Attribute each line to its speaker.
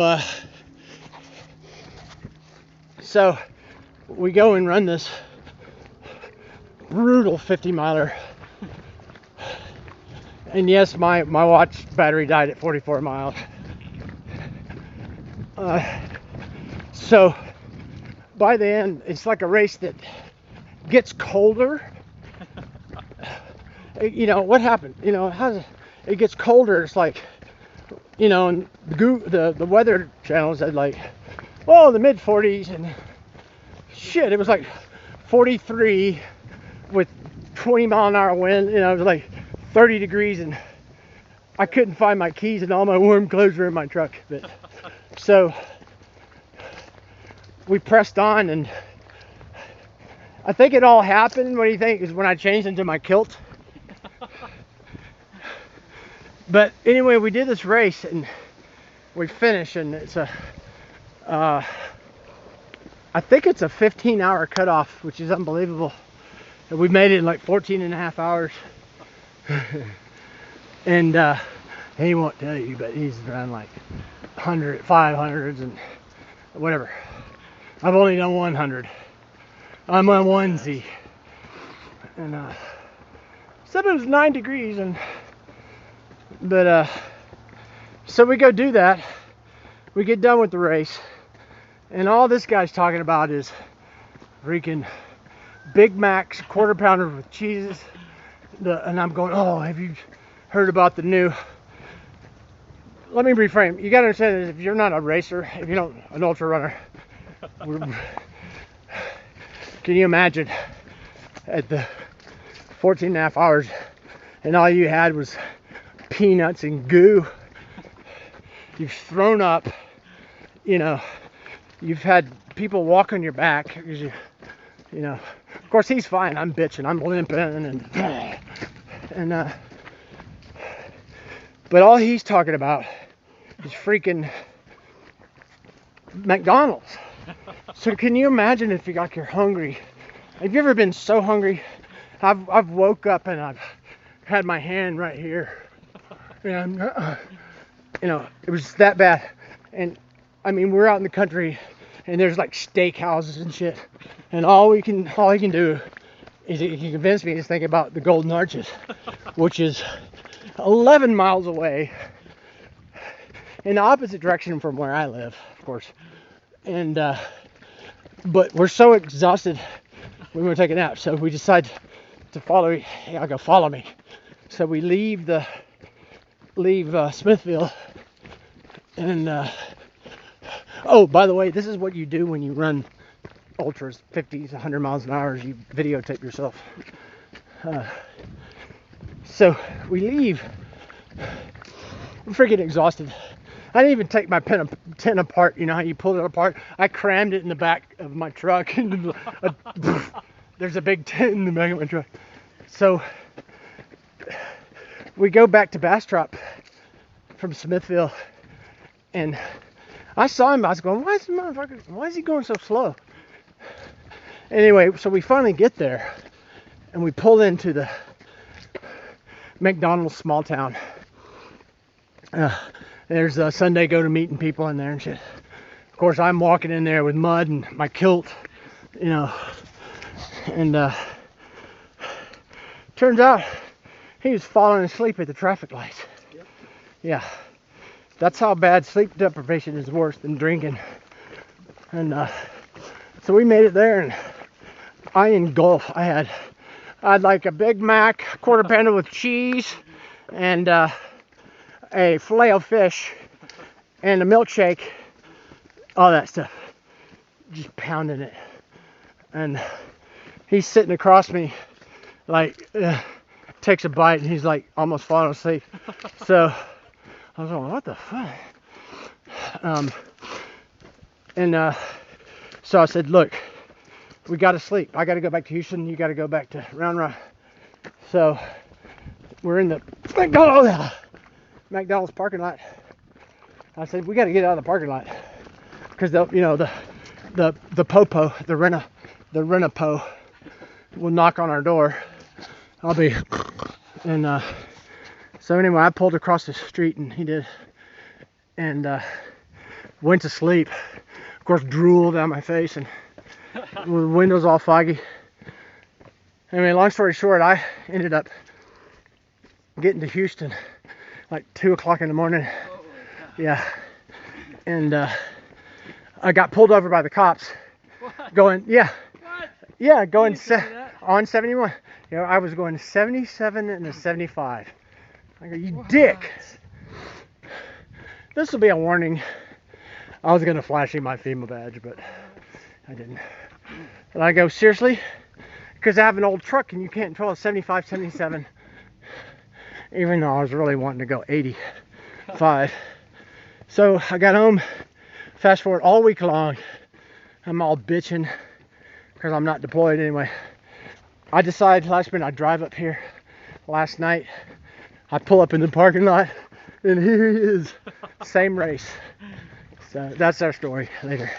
Speaker 1: Uh, so we go and run this brutal 50 miler. And yes, my watch battery died at 44 miles. So by the end, it's like a race that gets colder. You know, what happened? You know, it gets colder. It's like, you know, and the weather channel said like, oh, the mid 40s, and shit, it was like 43 with 20-mile-an-hour wind. You know, it was like 30 degrees, and I couldn't find my keys, and all my warm clothes were in my truck. But so we pressed on, and I think it all happened. What do you think? Is when I changed into my kilt. But anyway, we did this race and we finished, and it's I think it's a 15-hour cutoff, which is unbelievable. And we made it in like 14 and a half hours. And he won't tell you, but he's around like 100, 500s and whatever. I've only done 100. I'm on onesie. And said it was 9 degrees, but so we go do that. We get done with the race, and all this guy's talking about is freaking Big Macs, quarter pounder with cheeses. And I'm going, oh, have you heard about the new? Let me reframe. You gotta understand that if you're not a racer, if you're not an ultra runner, can you imagine at the 14 and a half hours, and all you had was peanuts and goo? You've thrown up, you know, you've had people walk on your back because you know, of course he's fine, I'm bitching, I'm limping, and but all he's talking about is freaking McDonald's. So can you imagine if you're hungry? Have you ever been so hungry? I've woke up and I've had my hand right here, and you know, it was that bad. And I mean, we're out in the country, and there's like steak houses and shit, and all he can do is he can convince me to think about the Golden Arches, which is 11 miles away in the opposite direction from where I live, of course. And but we're so exhausted, we want to take a nap, so we decide to follow. Hey, I'll go, follow me. So we leave Smithville, and oh, by the way, this is what you do when you run ultras, 50s, 100 miles an hour. You videotape yourself. So we leave. I'm freaking exhausted. I didn't even take my tent apart. You know how you pull it apart? I crammed it in the back of my truck. There's a big tent in the back of my truck. So we go back to Bastrop from Smithville, and I saw him. I was going, why is he going so slow? Anyway, so we finally get there, and we pull into the McDonald's small town. There's a Sunday go to meeting people in there and shit. Of course, I'm walking in there with mud and my kilt, you know, and turns out he was falling asleep at the traffic lights. Yep. Yeah, that's how bad sleep deprivation is worse than drinking. And so we made it there, and I engulfed. I had like a Big Mac, quarter pounder with cheese, and a fillet of fish, and a milkshake, all that stuff, just pounding it. And he's sitting across me, like, takes a bite, and he's like almost falling asleep. So I was going, what the fuck? So I said, look, we got to sleep. I got to go back to Houston. You got to go back to Round Rock. So we're in the McDonald's parking lot. I said, we got to get out of the parking lot, because you know, the popo, the rent-a-po will knock on our door. And so anyway, I pulled across the street, and he did, and Went to sleep. Of course, drool down my face and the windows all foggy. Anyway, long story short, I ended up getting to Houston like 2 o'clock in the morning. Yeah. And I got pulled over by the cops.
Speaker 2: What?
Speaker 1: Going, yeah.
Speaker 2: What?
Speaker 1: Yeah, going
Speaker 2: You didn't tell me that.
Speaker 1: on 71. You know, I was going 77 and a 75. I go, you
Speaker 2: What?
Speaker 1: dick. This will be a warning. I was gonna flash you my FEMA badge, but I didn't. And I go, seriously? Because I have an old truck and you can't control a 75, 77. Even though I was really wanting to go 85. So I got home, fast forward all week long. I'm all bitching because I'm not deployed anyway. I decided last minute I'd drive up here last night. I pull up in the parking lot and here he is. Same race. So that's our story later.